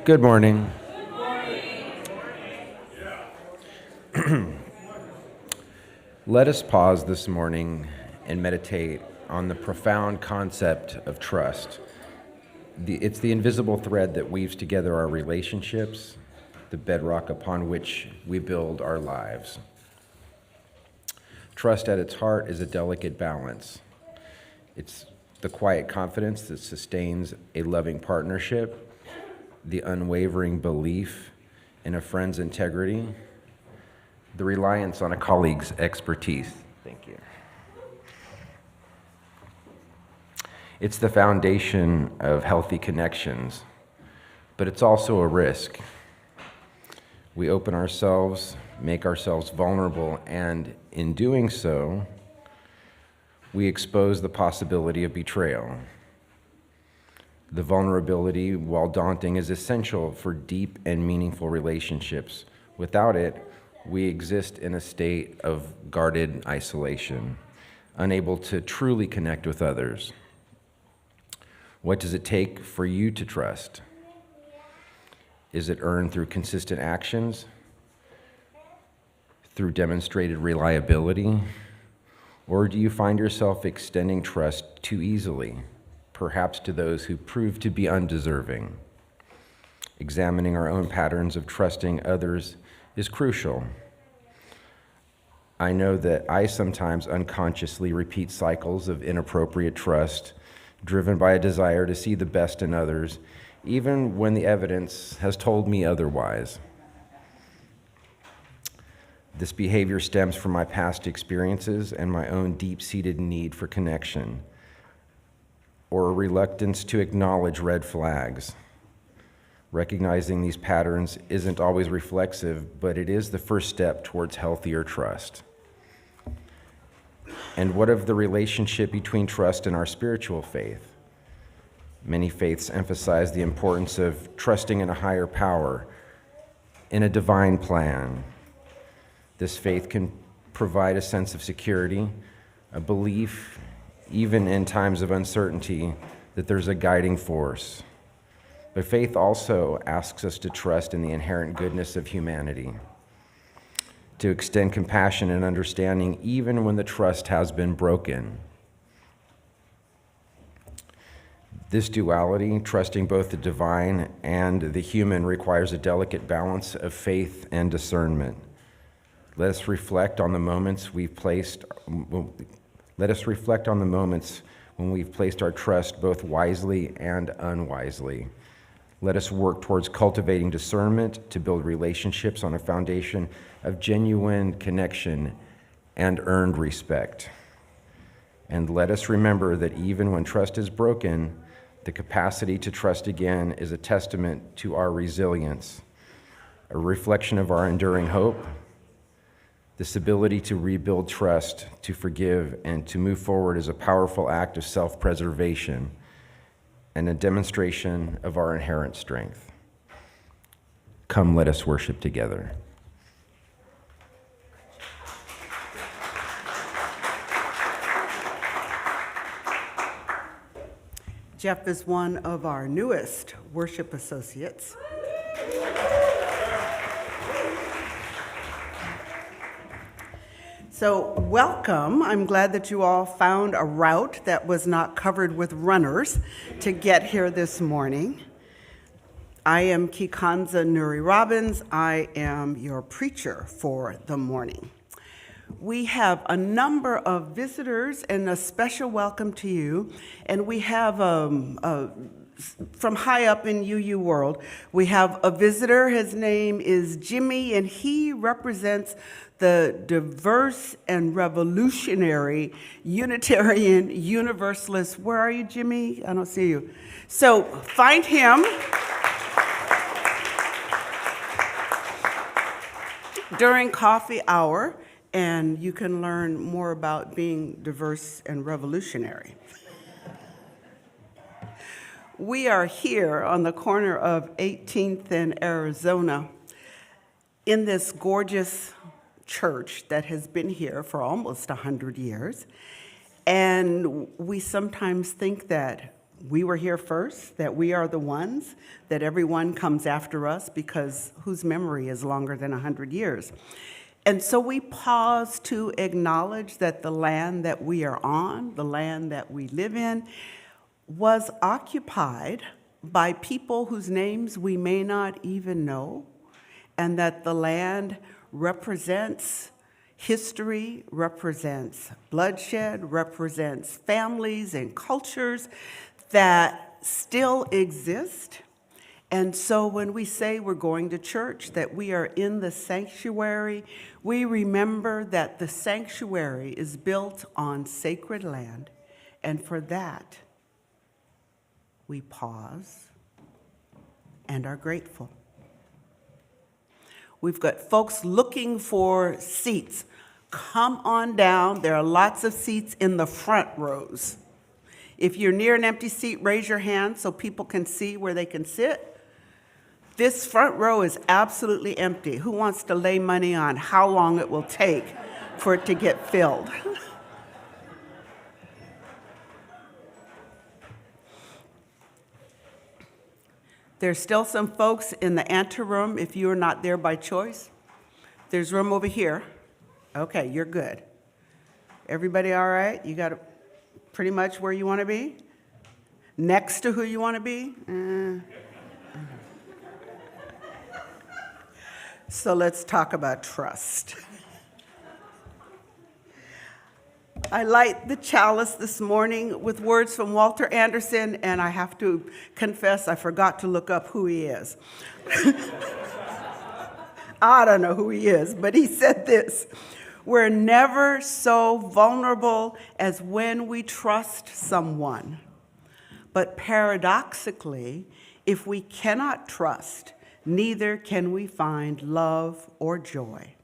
Good morning. Let us pause this morning and meditate on the profound concept of trust. It's the invisible thread that weaves together our relationships, the bedrock upon which we build our lives. Trust at its heart is a delicate balance. It's the quiet confidence that sustains a loving partnership, the unwavering belief in a friend's integrity, the reliance on a colleague's expertise. Thank you. It's the foundation of healthy connections, but it's also a risk. We open ourselves, make ourselves vulnerable, and in doing so, we expose the possibility of betrayal. The vulnerability, while daunting, is essential for deep and meaningful relationships. Without it, we exist in a state of guarded isolation, unable to truly connect with others. What does it take for you to trust? Is it earned through consistent actions, through demonstrated reliability, or do you find yourself extending trust too easily, perhaps to those who prove to be undeserving? Examining our own patterns of trusting others is crucial. I know that I sometimes unconsciously repeat cycles of inappropriate trust, driven by a desire to see the best in others, even when the evidence has told me otherwise. This behavior stems from my past experiences and my own deep-seated need for connection, or a reluctance to acknowledge red flags. Recognizing these patterns isn't always reflexive, but it is the first step towards healthier trust. And what of the relationship between trust and our spiritual faith? Many faiths emphasize the importance of trusting in a higher power, in a divine plan. This faith can provide a sense of security, a belief, even in times of uncertainty, that there's a guiding force. But faith also asks us to trust in the inherent goodness of humanity, to extend compassion and understanding even when the trust has been broken. This duality, trusting both the divine and the human, requires a delicate balance of faith and discernment. Let us reflect on the moments when we've placed our trust both wisely and unwisely. Let us work towards cultivating discernment to build relationships on a foundation of genuine connection and earned respect. And let us remember that even when trust is broken, the capacity to trust again is a testament to our resilience, a reflection of our enduring hope. This ability to rebuild trust, to forgive, and to move forward is a powerful act of self-preservation and a demonstration of our inherent strength. Come, let us worship together. Jeff is one of our newest worship associates. So welcome. I'm glad that you all found a route that was not covered with runners to get here this morning. I am Kikanza Nuri Robbins. I am your preacher for the morning. We have a number of visitors and a special welcome to you. And we have from high up in UU world, we have a visitor. His name is Jimmy, and he represents the diverse and revolutionary Unitarian Universalist. Where are you, Jimmy? I don't see you. So find him during coffee hour, and you can learn more about being diverse and revolutionary. We are here on the corner of 18th and Arizona in this gorgeous church that has been here for almost 100 years. And we sometimes think that we were here first, that we are the ones, that everyone comes after us because whose memory is longer than 100 years. And so we pause to acknowledge that the land that we are on, the land that we live in, was occupied by people whose names we may not even know, and that the land represents history, represents bloodshed, represents families and cultures that still exist. And so when we say we're going to church, that we are in the sanctuary, we remember that the sanctuary is built on sacred land, and for that, we pause and are grateful. We've got folks looking for seats. Come on down. There are lots of seats in the front rows. If you're near an empty seat, raise your hand so people can see where they can sit. This front row is absolutely empty. Who wants to lay money on how long it will take for it to get filled? There's still some folks in the anteroom if you are not there by choice. There's room over here. Okay, you're good. Everybody all right? You got pretty much where you want to be? Next to who you want to be? So let's talk about trust. I light the chalice this morning with words from Walter Anderson, and I have to confess I forgot to look up who he is. I don't know who he is, but he said this: "We're never so vulnerable as when we trust someone. But paradoxically, if we cannot trust, neither can we find love or joy.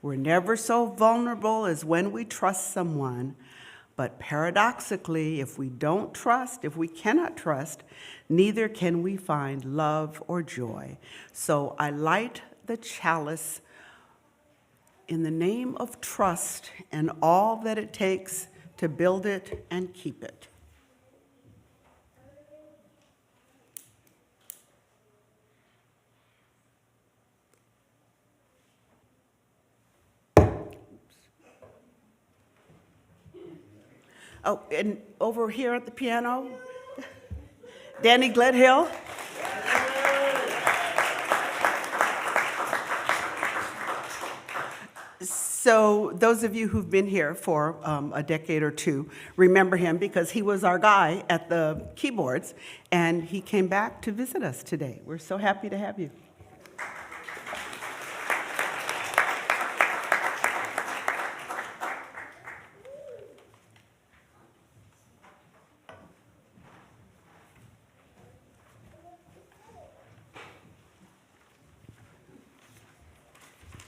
We're never so vulnerable as when we trust someone, but paradoxically, if we don't trust, if we cannot trust, neither can we find love or joy." So I light the chalice in the name of trust and all that it takes to build it and keep it. Oh, and over here at the piano, Danny Gledhill. So those of you who've been here for a decade or two remember him because he was our guy at the keyboards, and he came back to visit us today. We're so happy to have you.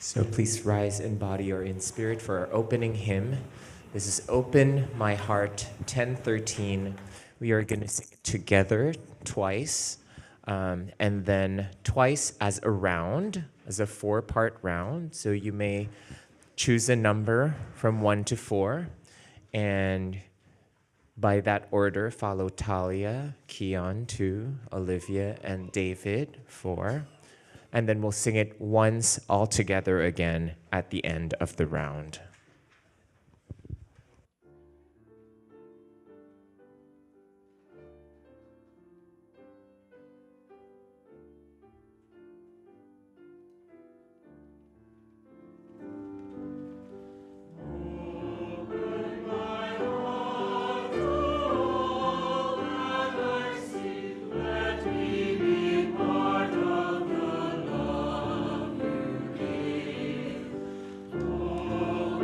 So please rise in body or in spirit for our opening hymn. This is Open My Heart, 1013. We are going to sing it together twice, and then twice as a round, as a 4-part round. So you may choose a number from 1 to 4, and by that order, follow Talia, Keon 2, Olivia, and David 4. And then we'll sing it once all together again at the end of the round. Oh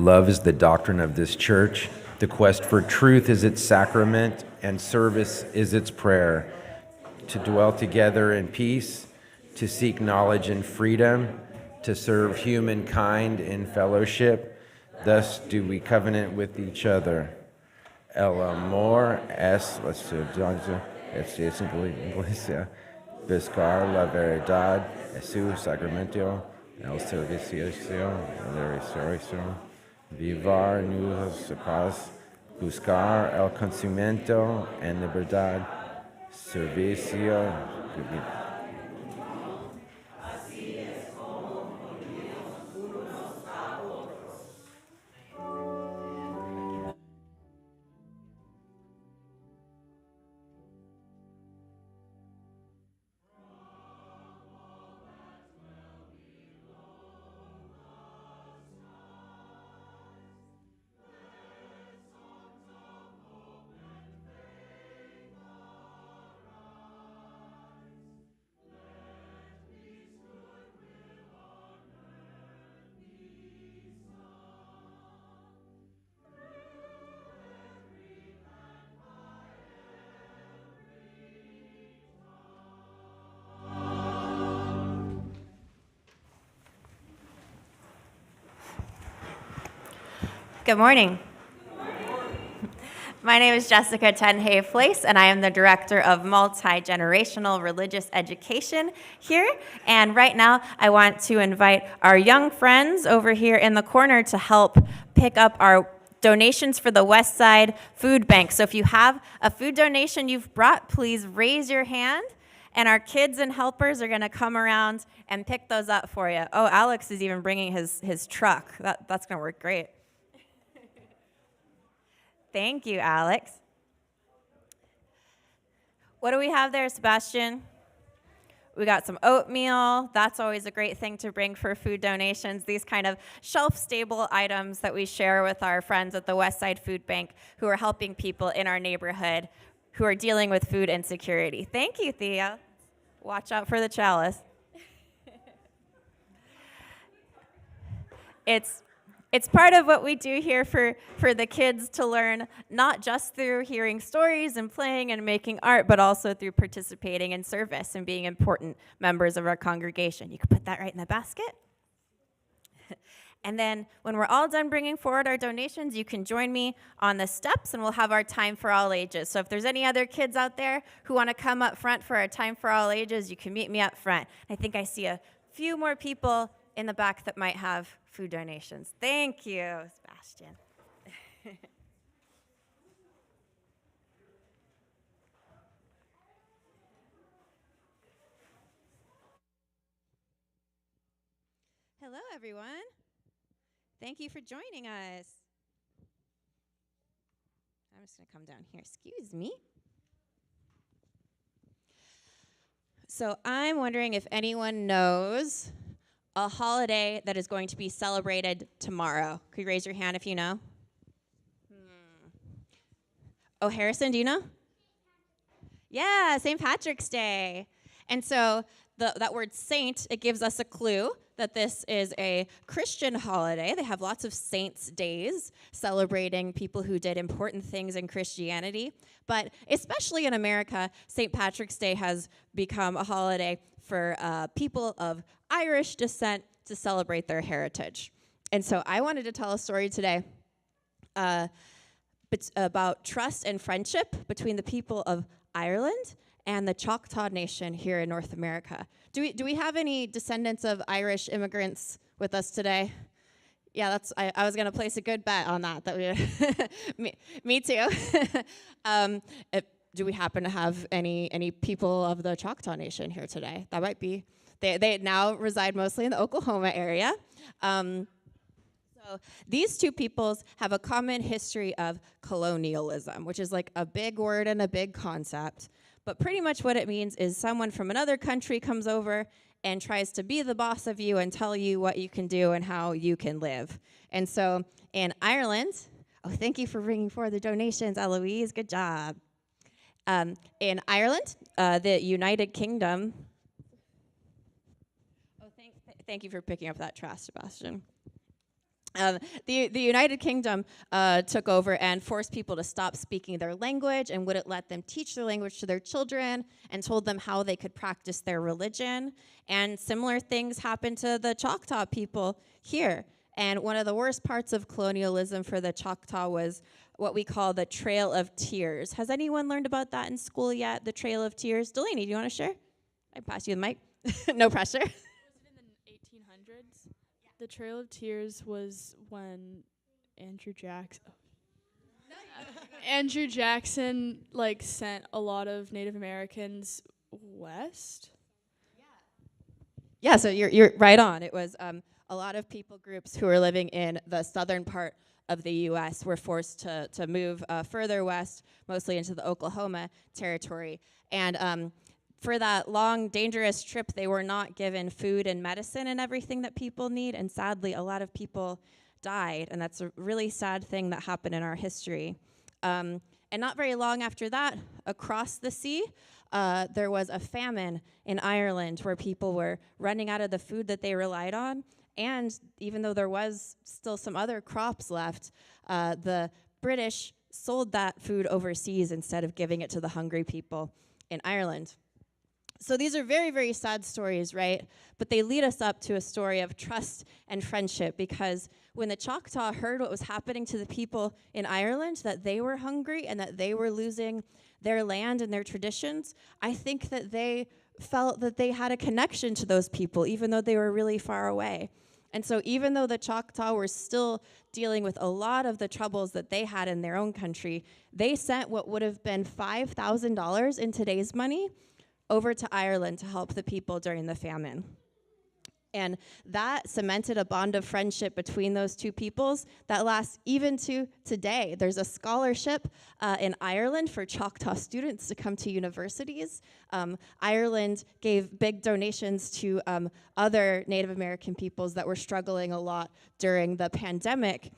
Love is the doctrine of this church. The quest for truth is its sacrament, and service is its prayer. To dwell together in peace, to seek knowledge and freedom, to serve humankind in fellowship. Thus do we covenant with each other. El amor es la ciudadanía, es iglesia, buscar la verdad, es su sacramento, el servicio, la resurrección, vivar nuevas paz, buscar el conocimiento en libertad, servicio. Good morning. My name is Jessica Tenhay-Flace, and I am the Director of Multi-Generational Religious Education here. And right now, I want to invite our young friends over here in the corner to help pick up our donations for the West Side Food Bank. So if you have a food donation you've brought, please raise your hand, and our kids and helpers are going to come around and pick those up for you. Oh, Alex is even bringing his truck. That's going to work great. Thank you, Alex. What do we have there, Sebastian? We got some oatmeal. That's always a great thing to bring for food donations. These kind of shelf-stable items that we share with our friends at the West Side Food Bank who are helping people in our neighborhood who are dealing with food insecurity. Thank you, Thea. Watch out for the chalice. It's part of what we do here for the kids to learn, not just through hearing stories and playing and making art, but also through participating in service and being important members of our congregation. You can put that right in the basket. And then when we're all done bringing forward our donations, you can join me on the steps, and we'll have our time for all ages. So if there's any other kids out there who want to come up front for our time for all ages, you can meet me up front. I think I see a few more people in the back that might have food donations. Thank you, Sebastian. Hello, everyone. Thank you for joining us. I'm just going to come down here. Excuse me. So I'm wondering if anyone knows a holiday that is going to be celebrated tomorrow. Could you raise your hand if you know? Oh, Harrison, do you know? Yeah, St. Patrick's Day. And so that word saint, it gives us a clue that this is a Christian holiday. They have lots of saints' days celebrating people who did important things in Christianity. But especially in America, St. Patrick's Day has become a holiday for people of Irish descent to celebrate their heritage. And so I wanted to tell a story today about trust and friendship between the people of Ireland and the Choctaw Nation here in North America. Do we have any descendants of Irish immigrants with us today? Yeah, I was gonna place a good bet on that we me too. Do we happen to have any people of the Choctaw Nation here today? That might be. They now reside mostly in the Oklahoma area. So these two peoples have a common history of colonialism, which is like a big word and a big concept. But pretty much what it means is someone from another country comes over and tries to be the boss of you and tell you what you can do and how you can live. And so in Ireland, thank you for bringing forward the donations, Eloise, good job. In Ireland, the United Kingdom, thank you for picking up that trash, Sebastian. The United Kingdom took over and forced people to stop speaking their language and wouldn't let them teach their language to their children and told them how they could practice their religion. And similar things happened to the Choctaw people here. And one of the worst parts of colonialism for the Choctaw was what we call the Trail of Tears. Has anyone learned about that in school yet, the Trail of Tears? Delaney, do you want to share? I pass you the mic. No pressure. Was it in the 1800s? The Trail of Tears was when Andrew Jackson like sent a lot of Native Americans west. Yeah, so you're right on. It was a lot of people groups who were living in the southern part of the U.S. were forced to move further west, mostly into the Oklahoma territory. And for that long, dangerous trip, they were not given food and medicine and everything that people need. And sadly, a lot of people died. And that's a really sad thing that happened in our history. And not very long after that, across the sea, there was a famine in Ireland where people were running out of the food that they relied on. And even though there was still some other crops left, the British sold that food overseas instead of giving it to the hungry people in Ireland. So these are very, very sad stories, right? But they lead us up to a story of trust and friendship, because when the Choctaw heard what was happening to the people in Ireland, that they were hungry and that they were losing their land and their traditions, I think that they felt that they had a connection to those people, even though they were really far away. And so even though the Choctaw were still dealing with a lot of the troubles that they had in their own country, they sent what would have been $5,000 in today's money over to Ireland to help the people during the famine. And that cemented a bond of friendship between those two peoples that lasts even to today. There's a scholarship in Ireland for Choctaw students to come to universities. Ireland gave big donations to other Native American peoples that were struggling a lot during the pandemic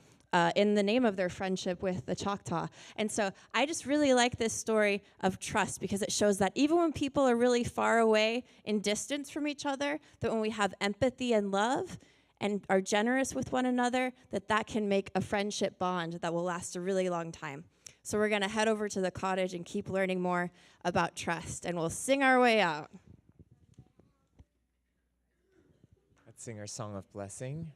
in the name of their friendship with the Choctaw. And so I just really like this story of trust, because it shows that even when people are really far away in distance from each other, that when we have empathy and love and are generous with one another, that can make a friendship bond that will last a really long time. So we're gonna head over to the cottage and keep learning more about trust, and we'll sing our way out. Let's sing our song of blessing.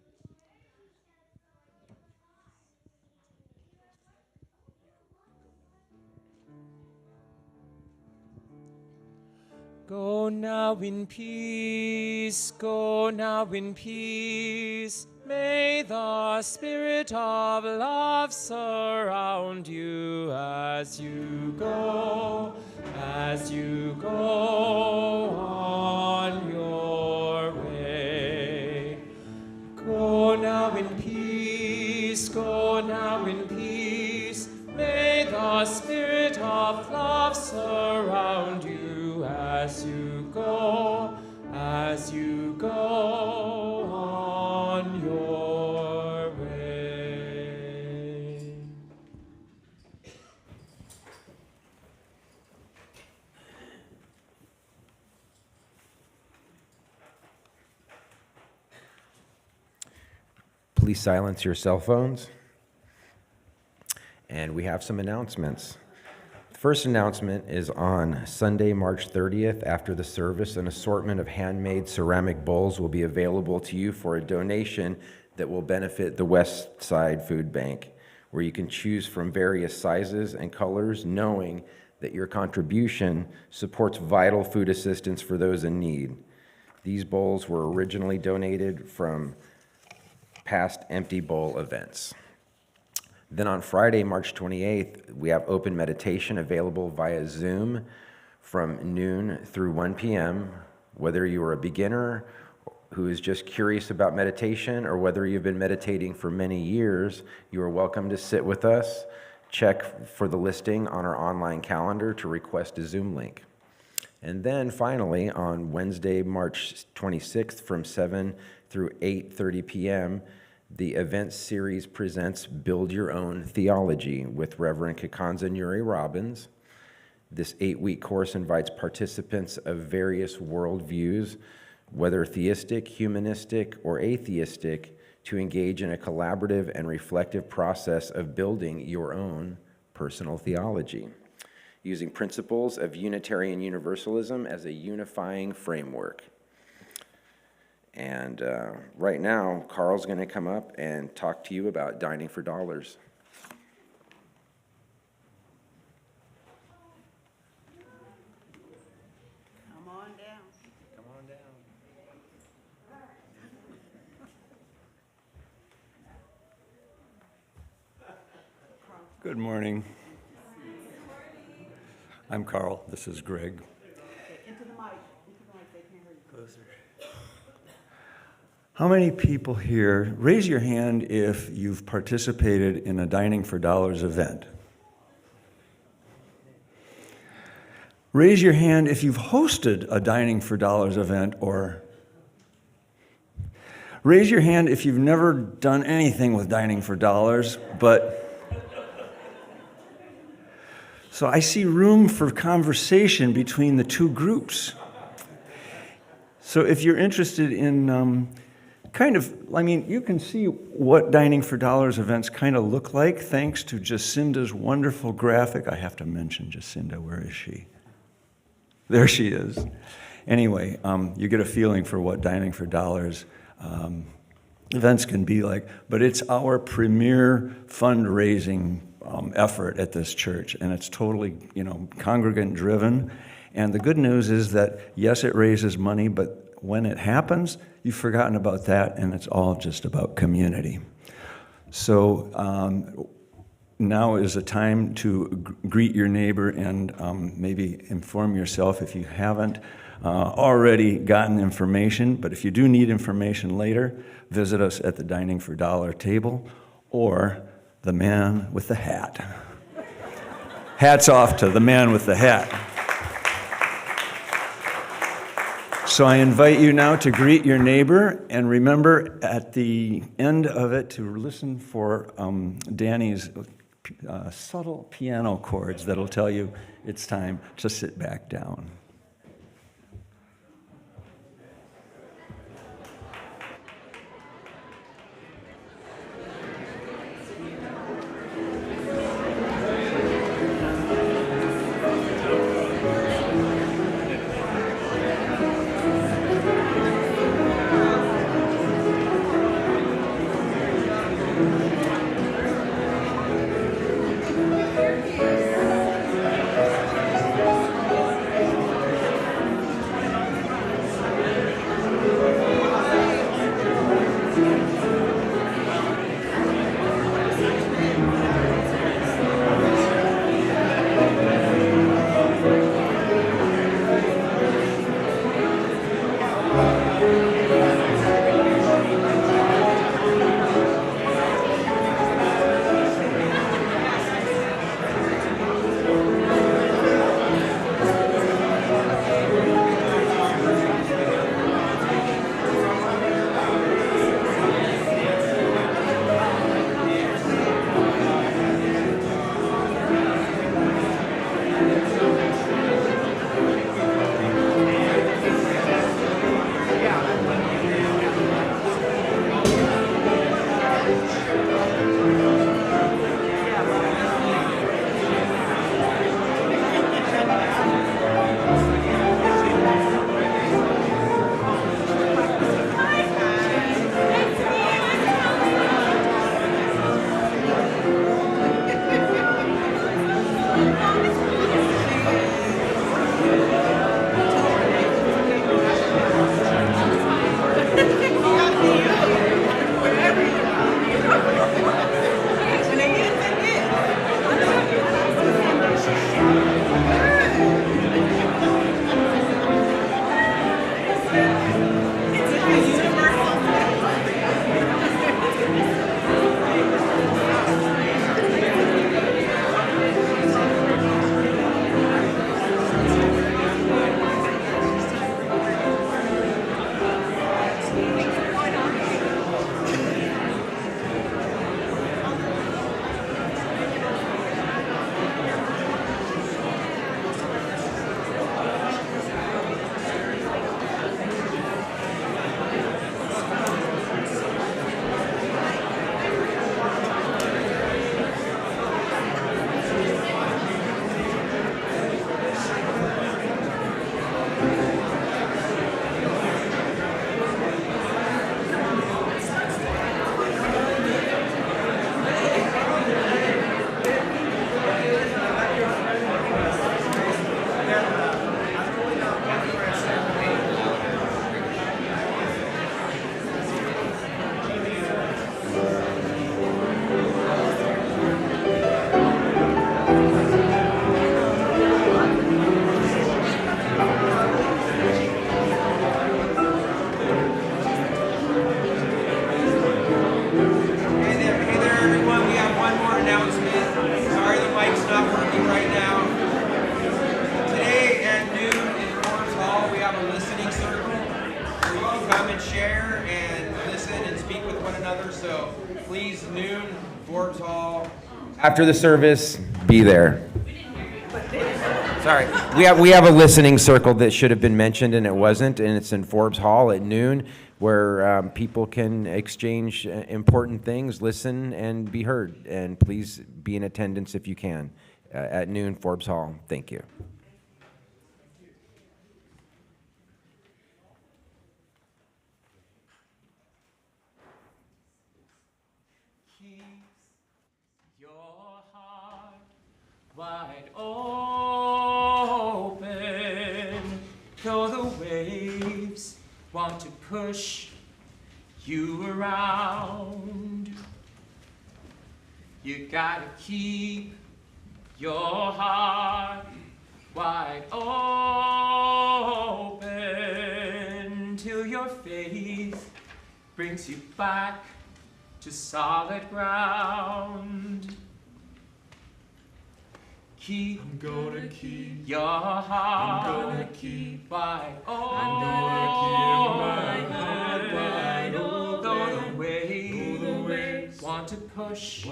Go now in peace, go now in peace. May the spirit of love surround you as you go on your way. Go now in peace, go now in peace. May the spirit of love surround you as you go on your way. Please silence your cell phones. And we have some announcements. First announcement is on Sunday, March 30th. After the service, an assortment of handmade ceramic bowls will be available to you for a donation that will benefit the West Side Food Bank, where you can choose from various sizes and colors, knowing that your contribution supports vital food assistance for those in need. These bowls were originally donated from past Empty Bowl events. Then on Friday, March 28th, we have open meditation available via Zoom from noon through 1 p.m. Whether you are a beginner who is just curious about meditation, or whether you've been meditating for many years, you are welcome to sit with us. Check for the listing on our online calendar to request a Zoom link. And then finally, on Wednesday, March 26th from 7 through 8:30 p.m., the event series presents Build Your Own Theology with Reverend Kikanza Nuri Robbins. This 8-week course invites participants of various worldviews, whether theistic, humanistic, or atheistic, to engage in a collaborative and reflective process of building your own personal theology, using principles of Unitarian Universalism as a unifying framework. And right now, Carl's going to come up and talk to you about dining for dollars. Come on down. Come on down. Good morning. I'm Carl. This is Greg. Into the mic. They can't hear you. Closer. How many people here, raise your hand if you've participated in a Dining for Dollars event? Raise your hand if you've hosted a Dining for Dollars event, or raise your hand if you've never done anything with Dining for Dollars, but so I see room for conversation between the two groups. So if you're interested in you can see what Dining for Dollars events kind of look like thanks to Jacinda's wonderful graphic. I have to mention Jacinda. Where is she? There she is. Anyway, you get a feeling for what Dining for Dollars events can be like, but it's our premier fundraising effort at this church, and it's totally, congregant driven. And the good news is that, yes, it raises money, but when it happens, you've forgotten about that, and it's all just about community. So now is a time to greet your neighbor and maybe inform yourself if you haven't already gotten information. But if you do need information later, visit us at the Dining for Dollar table or the man with the hat. Hats off to the man with the hat. So I invite you now to greet your neighbor, and remember at the end of it to listen for Danny's subtle piano chords that'll tell you it's time to sit back down. another, so please, noon, Forbes Hall. After the service, be there. Sorry, we have a listening circle that should have been mentioned and it wasn't, and it's in Forbes Hall at noon, where people can exchange important things, listen, and be heard. And please be in attendance if you can. At noon, Forbes Hall. Thank you. Your heart wide open, though the waves want to push you around. You gotta keep your heart wide open till your faith brings you back to solid ground. I'm gonna keep your heart. I'm gonna keep wide open. I'm gonna keep my heart wide open. Though the waves want to push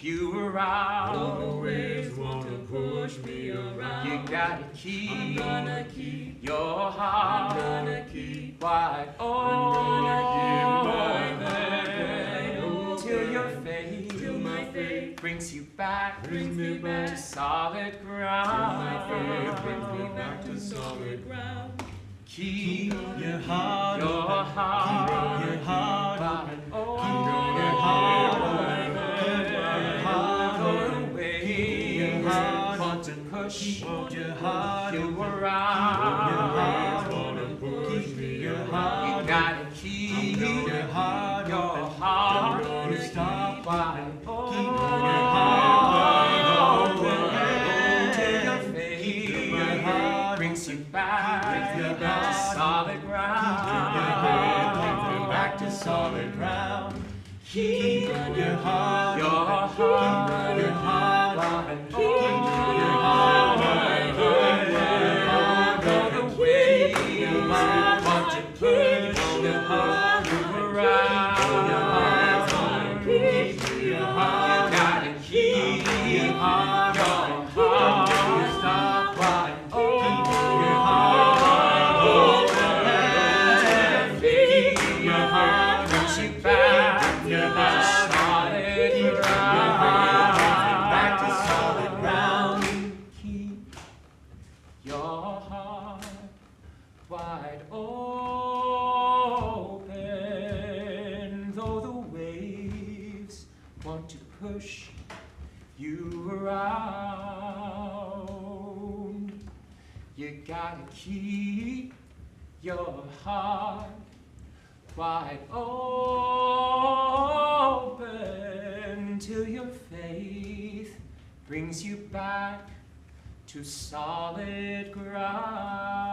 you around. Though the waves want to push me around. You gotta keep. I'm gonna keep your heart. I'm gonna keep wide open. I'm gonna keep my heart wide open till your faith. Till my faith brings you back. Brings me back to solid ground. My faith brings me back to solid ground. Keep your heart, keep your heart, keep your heart, though the waves want to push you around. You gotta keep your heart, you stop wide open. Brings you back to solid ground. Back to solid ground. Keep your heart, wide open. Though the waves want to push you around. You gotta keep your heart. Stop wide open. Back to solid ground. Keep your heart wide open, though the waves want to push you around. You gotta keep your heart wide open till your faith brings you back to solid ground.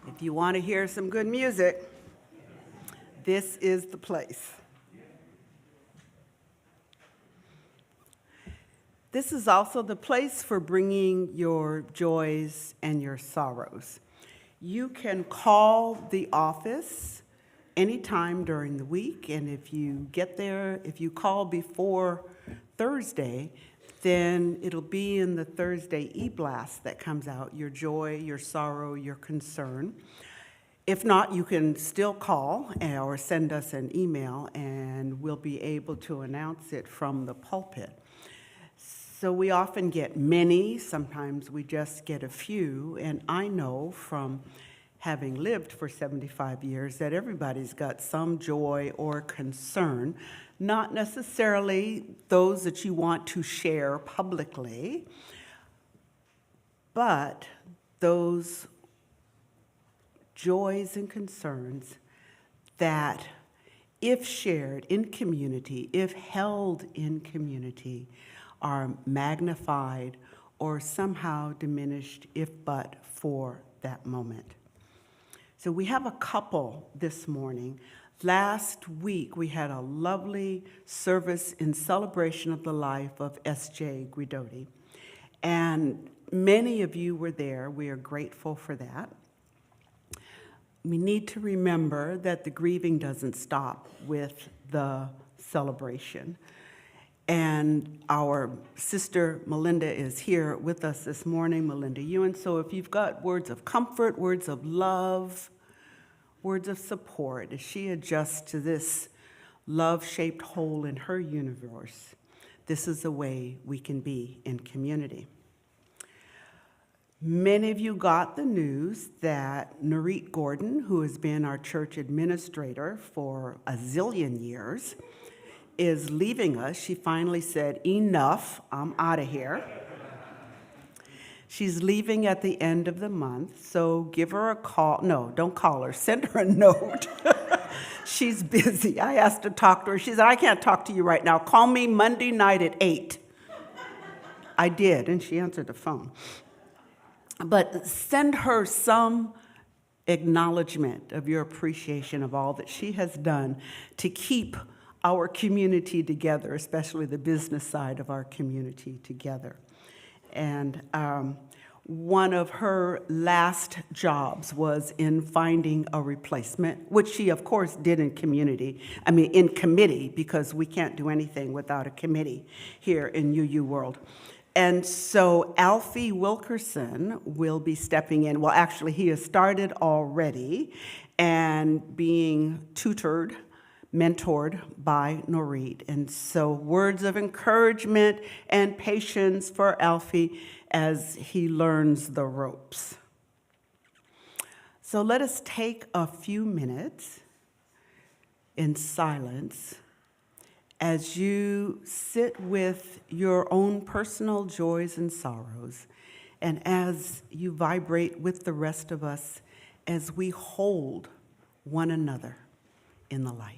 If you want to hear some good music, this is the place. This is also the place for bringing your joys and your sorrows. You can call the office anytime during the week, and if you get there, if you call before Thursday, then it'll be in the Thursday e-blast that comes out, your joy, your sorrow, your concern. If not, you can still call or send us an email, and we'll be able to announce it from the pulpit. So we often get many, sometimes we just get a few, and I know from having lived for 75 years that everybody's got some joy or concern, not necessarily those that you want to share publicly, but those joys and concerns that, if shared in community, if held in community, are magnified or somehow diminished, if but for that moment. So we have a couple this morning. Last week, we had a lovely service in celebration of the life of S.J. Guidotti. And many of you were there. We are grateful for that. We need to remember that the grieving doesn't stop with the celebration. And our sister Melinda is here with us this morning, Melinda Ewan. So if you've got words of comfort, words of love, words of support, as she adjusts to this love-shaped hole in her universe, this is the way we can be in community. Many of you got the news that Noreen Gordon, who has been our church administrator for a zillion years, is leaving us. She finally said, enough, I'm out of here. She's leaving at the end of the month, so give her a call. No, don't call her, send her a note. She's busy. I asked to talk to her. She said, I can't talk to you right now. Call me Monday night at 8. I did, and she answered the phone. But send her some acknowledgement of your appreciation of all that she has done to keep our community together, especially the business side of our community together. And one of her last jobs was in finding a replacement, which she, of course, did in committee, because we can't do anything without a committee here in UU World. And so Alfie Wilkerson will be stepping in. Well, actually, he has started already and being tutored, mentored by Noreen. And so words of encouragement and patience for Alfie as he learns the ropes. So let us take a few minutes in silence as you sit with your own personal joys and sorrows, and as you vibrate with the rest of us as we hold one another in the light.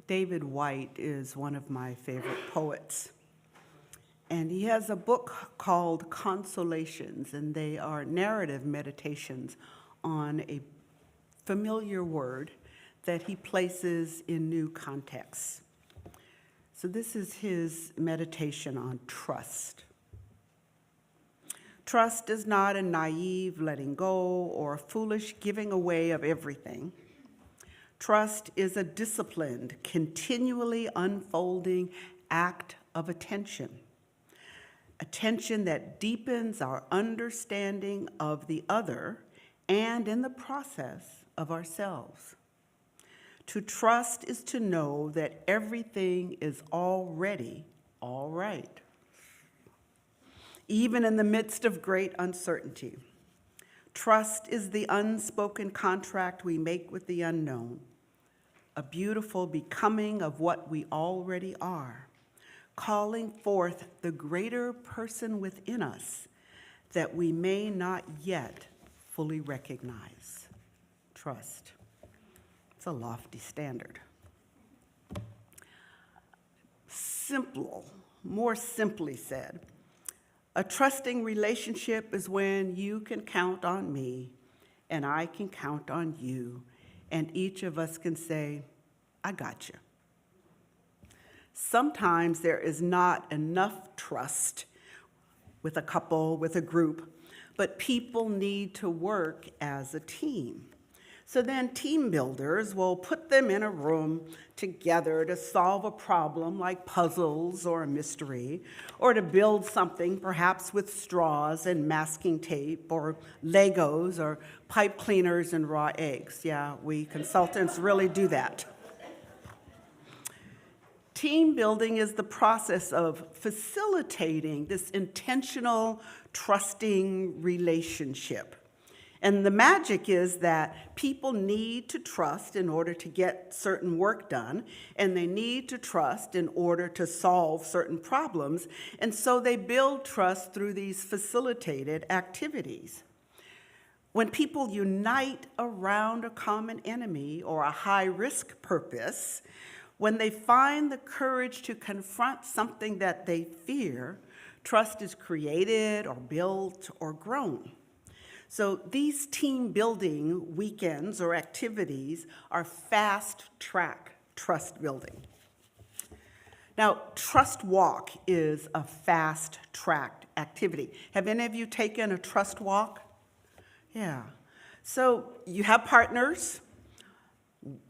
David White is one of my favorite poets. And he has a book called Consolations, and they are narrative meditations on a familiar word that he places in new contexts. So this is his meditation on trust. Trust is not a naive letting go or a foolish giving away of everything. Trust is a disciplined, continually unfolding act of attention. Attention that deepens our understanding of the other and, in the process, of ourselves. To trust is to know that everything is already all right, even in the midst of great uncertainty. Trust is the unspoken contract we make with the unknown, a beautiful becoming of what we already are, calling forth the greater person within us that we may not yet fully recognize. Trust. It's a lofty standard. Simple, more simply said, a trusting relationship is when you can count on me and I can count on you, and each of us can say, I got you. Sometimes there is not enough trust with a couple, with a group, but people need to work as a team. So then team builders will put them in a room together to solve a problem like puzzles or a mystery, or to build something perhaps with straws and masking tape, or Legos, or pipe cleaners and raw eggs. Yeah, we consultants really do that. Team building is the process of facilitating this intentional, trusting relationship. And the magic is that people need to trust in order to get certain work done, and they need to trust in order to solve certain problems. And so they build trust through these facilitated activities. When people unite around a common enemy or a high-risk purpose, when they find the courage to confront something that they fear, trust is created or built or grown. So these team building weekends or activities are fast track trust building. Now, Trust Walk is a fast track activity. Have any of you taken a trust walk? Yeah. So you have partners,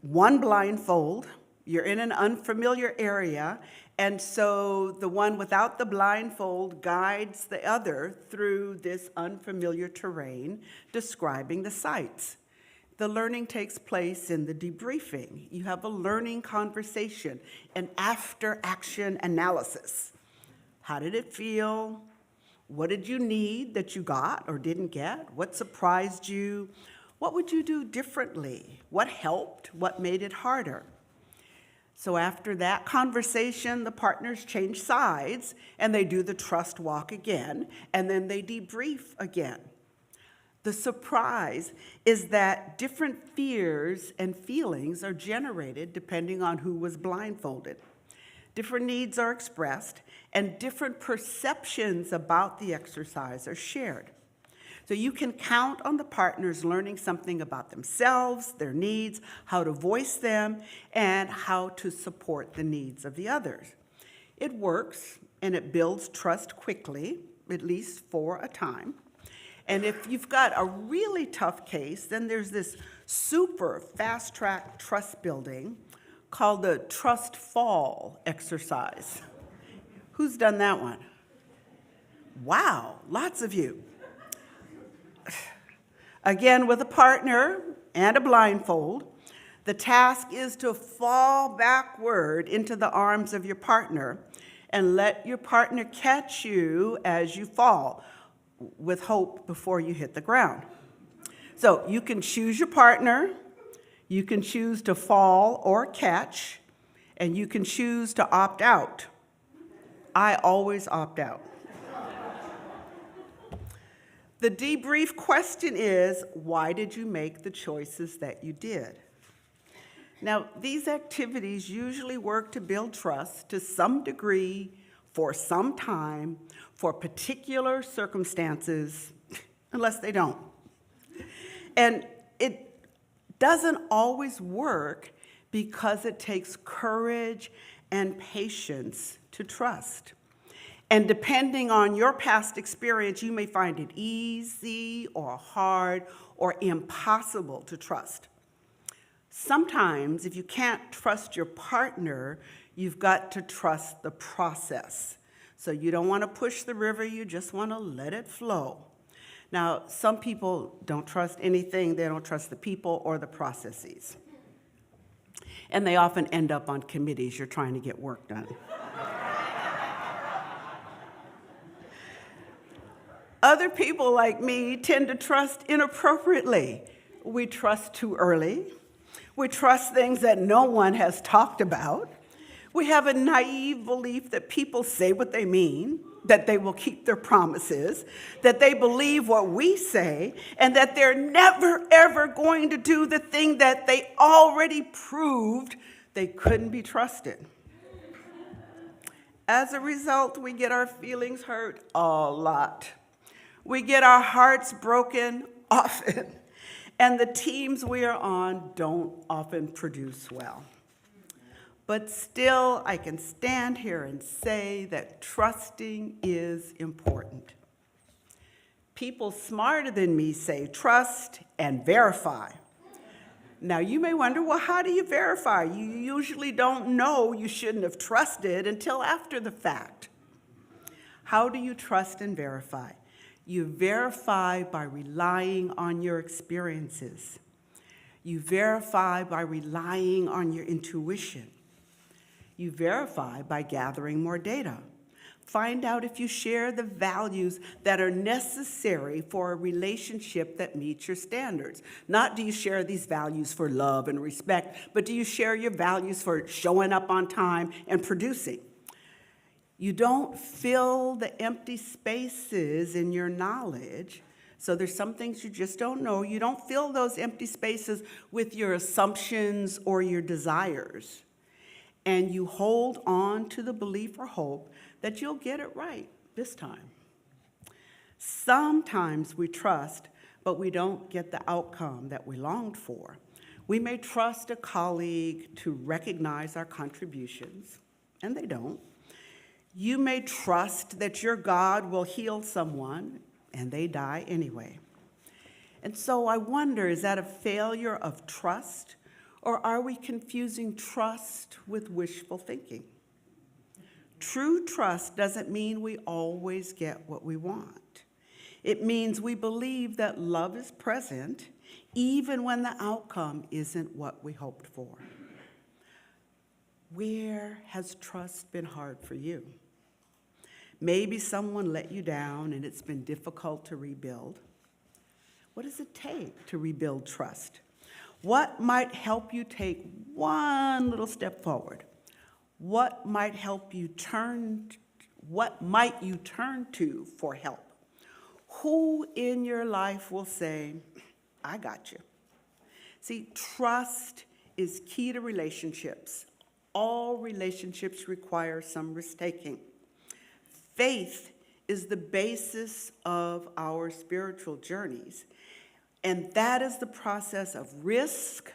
one blindfold, you're in an unfamiliar area, and so the one without the blindfold guides the other through this unfamiliar terrain, describing the sights. The learning takes place in the debriefing. You have a learning conversation, an after-action analysis. How did it feel? What did you need that you got or didn't get? What surprised you? What would you do differently? What helped? What made it harder? So after that conversation, the partners change sides and they do the trust walk again, and then they debrief again. The surprise is that different fears and feelings are generated depending on who was blindfolded. Different needs are expressed, and different perceptions about the exercise are shared. So you can count on the partners learning something about themselves, their needs, how to voice them, and how to support the needs of the others. It works, and it builds trust quickly, at least for a time. And if you've got a really tough case, then there's this super fast-track trust building called the trust fall exercise. Who's done that one? Wow, lots of you. Again, with a partner and a blindfold, the task is to fall backward into the arms of your partner and let your partner catch you as you fall, with hope before you hit the ground. So you can choose your partner, you can choose to fall or catch, and you can choose to opt out. I always opt out. The debrief question is, why did you make the choices that you did? Now, these activities usually work to build trust to some degree, for some time, for particular circumstances, unless they don't. And it doesn't always work because it takes courage and patience to trust. And depending on your past experience, you may find it easy or hard or impossible to trust. Sometimes, if you can't trust your partner, you've got to trust the process. So you don't want to push the river, you just want to let it flow. Now, some people don't trust anything, they don't trust the people or the processes. And they often end up on committees you're trying to get work done. Other people like me tend to trust inappropriately. We trust too early. We trust things that no one has talked about. We have a naive belief that people say what they mean, that they will keep their promises, that they believe what we say, and that they're never, ever going to do the thing that they already proved they couldn't be trusted. As a result, we get our feelings hurt a lot. We get our hearts broken often, and the teams we are on don't often produce well. But still, I can stand here and say that trusting is important. People smarter than me say trust and verify. Now, you may wonder, well, how do you verify? You usually don't know you shouldn't have trusted until after the fact. How do you trust and verify? You verify by relying on your experiences. You verify by relying on your intuition. You verify by gathering more data. Find out if you share the values that are necessary for a relationship that meets your standards. Not do you share these values for love and respect, but do you share your values for showing up on time and producing? You don't fill the empty spaces in your knowledge. So there's some things you just don't know. You don't fill those empty spaces with your assumptions or your desires. And you hold on to the belief or hope that you'll get it right this time. Sometimes we trust, but we don't get the outcome that we longed for. We may trust a colleague to recognize our contributions, and they don't. You may trust that your God will heal someone, and they die anyway. And so I wonder, is that a failure of trust, or are we confusing trust with wishful thinking? True trust doesn't mean we always get what we want. It means we believe that love is present, even when the outcome isn't what we hoped for. Where has trust been hard for you? Maybe someone let you down and it's been difficult to rebuild. What does it take to rebuild trust? What might help you take one little step forward? What might you turn to for help? Who in your life will say, I got you? See, trust is key to relationships. All relationships require some risk-taking. Faith is the basis of our spiritual journeys, and that is the process of risk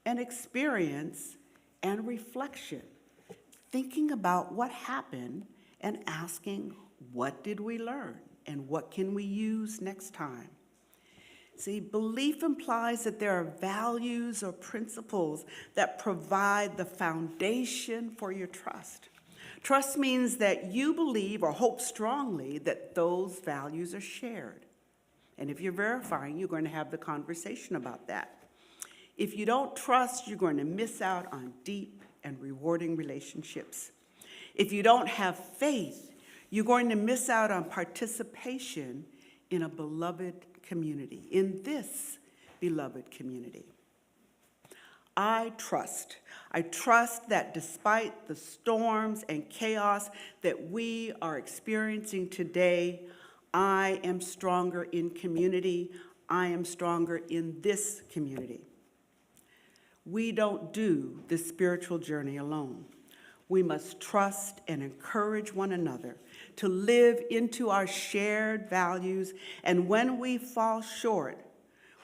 and experience and reflection, thinking about what happened and asking, what did we learn and what can we use next time? See, belief implies that there are values or principles that provide the foundation for your trust. Trust means that you believe or hope strongly that those values are shared. And if you're verifying, you're going to have the conversation about that. If you don't trust, you're going to miss out on deep and rewarding relationships. If you don't have faith, you're going to miss out on participation in a beloved community, in this beloved community. I trust that despite the storms and chaos that we are experiencing today, I am stronger in community. I am stronger in this community. We don't do this spiritual journey alone. We must trust and encourage one another to live into our shared values, and when we fall short,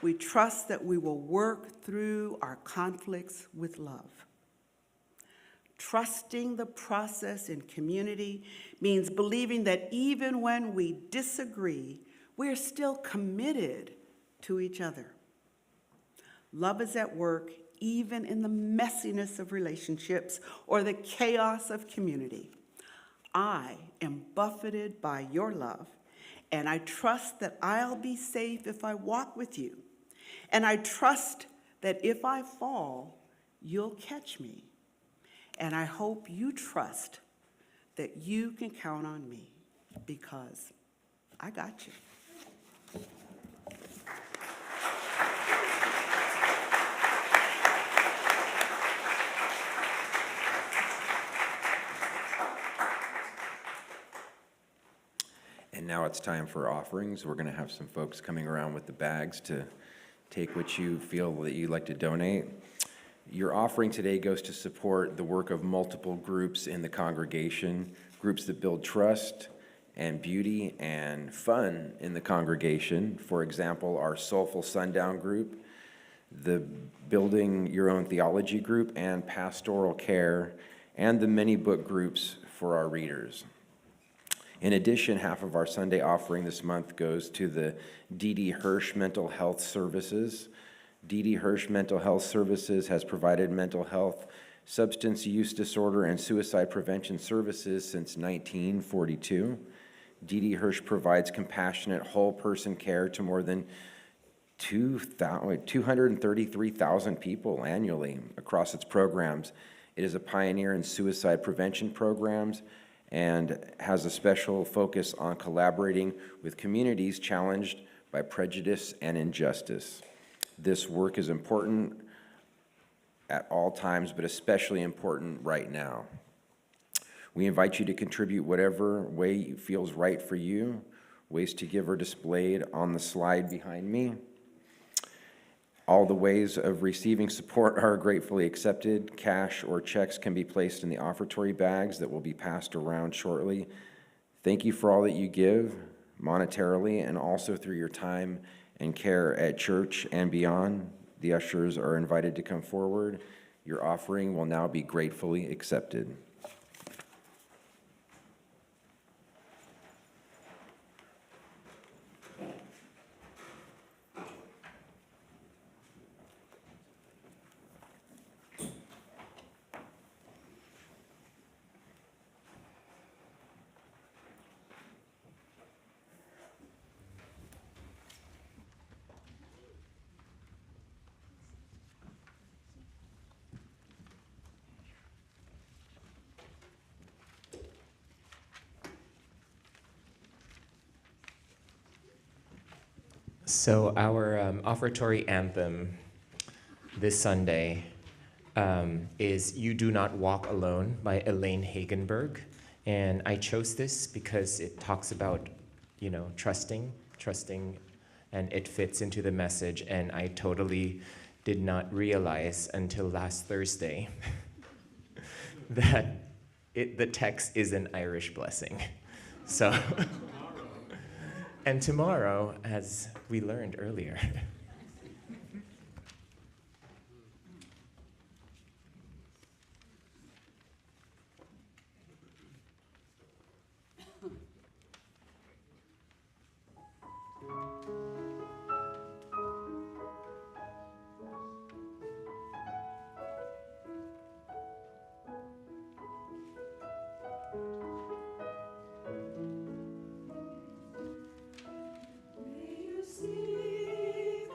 we trust that we will work through our conflicts with love. Trusting the process in community means believing that even when we disagree, we're still committed to each other. Love is at work even in the messiness of relationships or the chaos of community. I am buffeted by your love, and I trust that I'll be safe if I walk with you. And I trust that if I fall, you'll catch me. And I hope you trust that you can count on me, because I got you. And now it's time for offerings. We're going to have some folks coming around with the bags to take what you feel that you'd like to donate. Your offering today goes to support the work of multiple groups in the congregation, groups that build trust and beauty and fun in the congregation. For example, our Soulful Sundown group, the Building Your Own Theology group, and Pastoral Care, and the many book groups for our readers. In addition, half of our Sunday offering this month goes to the D.D. Hirsch Mental Health Services. D.D. Hirsch Mental Health Services has provided mental health, substance use disorder, and suicide prevention services since 1942. D.D. Hirsch provides compassionate whole-person care to more than 233,000 people annually across its programs. It is a pioneer in suicide prevention programs and has a special focus on collaborating with communities challenged by prejudice and injustice. This work is important at all times, but especially important right now. We invite you to contribute whatever way feels right for you. Ways to give are displayed on the slide behind me. All the ways of receiving support are gratefully accepted. Cash or checks can be placed in the offertory bags that will be passed around shortly. Thank you for all that you give, monetarily and also through your time and care at church and beyond. The ushers are invited to come forward. Your offering will now be gratefully accepted. So our offertory anthem this Sunday is "You Do Not Walk Alone" by Elaine Hagenberg. And I chose this because it talks about, trusting, and it fits into the message. And I totally did not realize until last Thursday that the text is an Irish blessing. So, and tomorrow, as we learned earlier. May you seek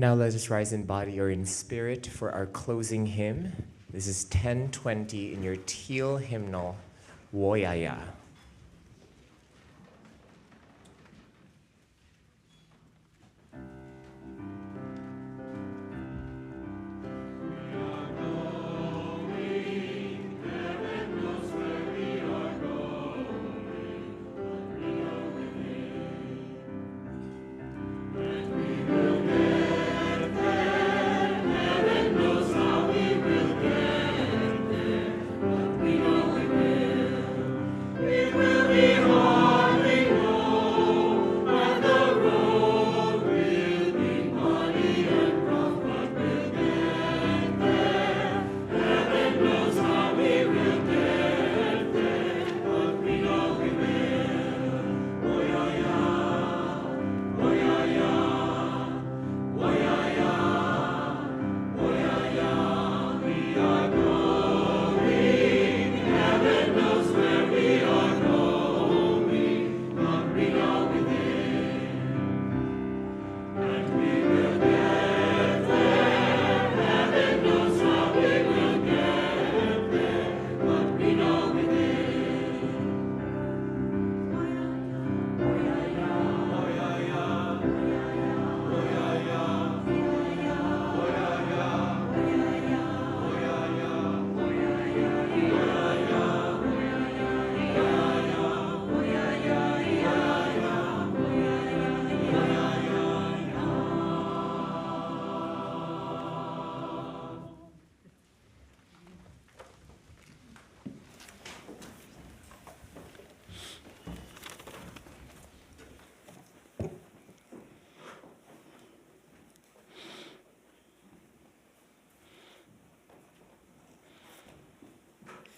Now let us rise in body or in spirit for our closing hymn. This is 1020 in your teal hymnal, Woyaya.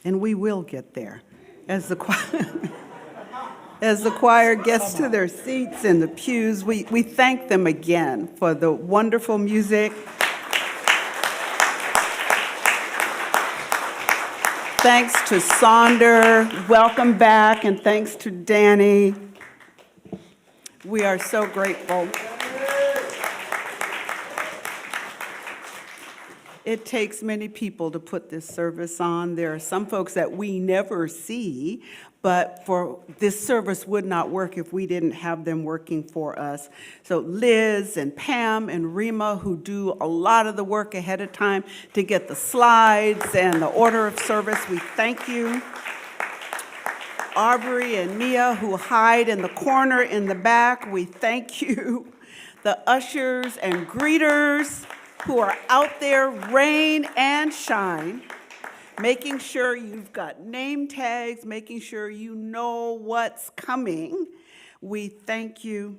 And we will get there as the choir, as the choir gets to their seats in the pews. We thank them again for the wonderful music. Thanks to Sonder, welcome back, and thanks to Danny. We are so grateful. It takes many people to put this service on. There are some folks that we never see, but for this service would not work if we didn't have them working for us. So Liz and Pam and Rima, who do a lot of the work ahead of time to get the slides and the order of service, we thank you. Aubrey and Mia, who hide in the corner in the back, we thank you. The ushers and greeters who are out there, rain and shine, making sure you've got name tags, making sure you know what's coming. We thank you.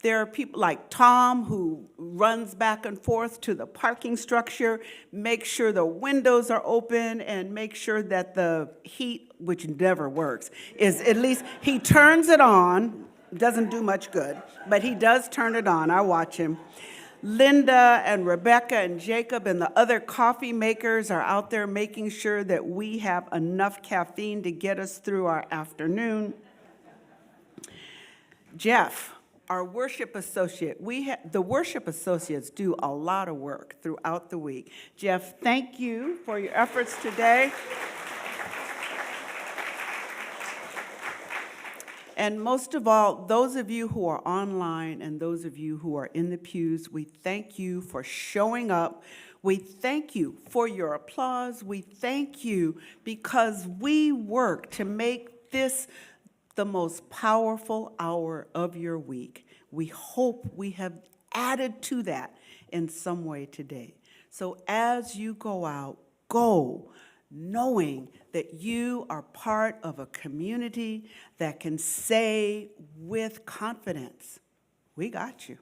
There are people like Tom who runs back and forth to the parking structure, make sure the windows are open, and make sure that the heat, which never works, is at least, he turns it on. Doesn't do much good, but he does turn it on. I watch him. Linda and Rebecca and Jacob and the other coffee makers are out there making sure that we have enough caffeine to get us through our afternoon. Jeff, our worship associate, the worship associates do a lot of work throughout the week. Jeff, thank you for your efforts today. And most of all, those of you who are online and those of you who are in the pews, we thank you for showing up. We thank you for your applause. We thank you because we work to make this the most powerful hour of your week. We hope we have added to that in some way today. So as you go out, go knowing that you are part of a community that can say with confidence, we got you.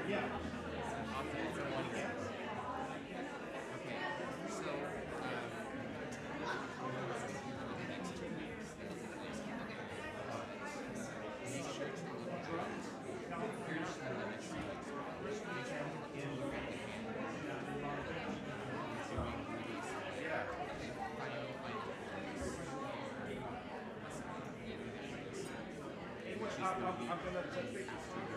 I'm gonna touch base with you.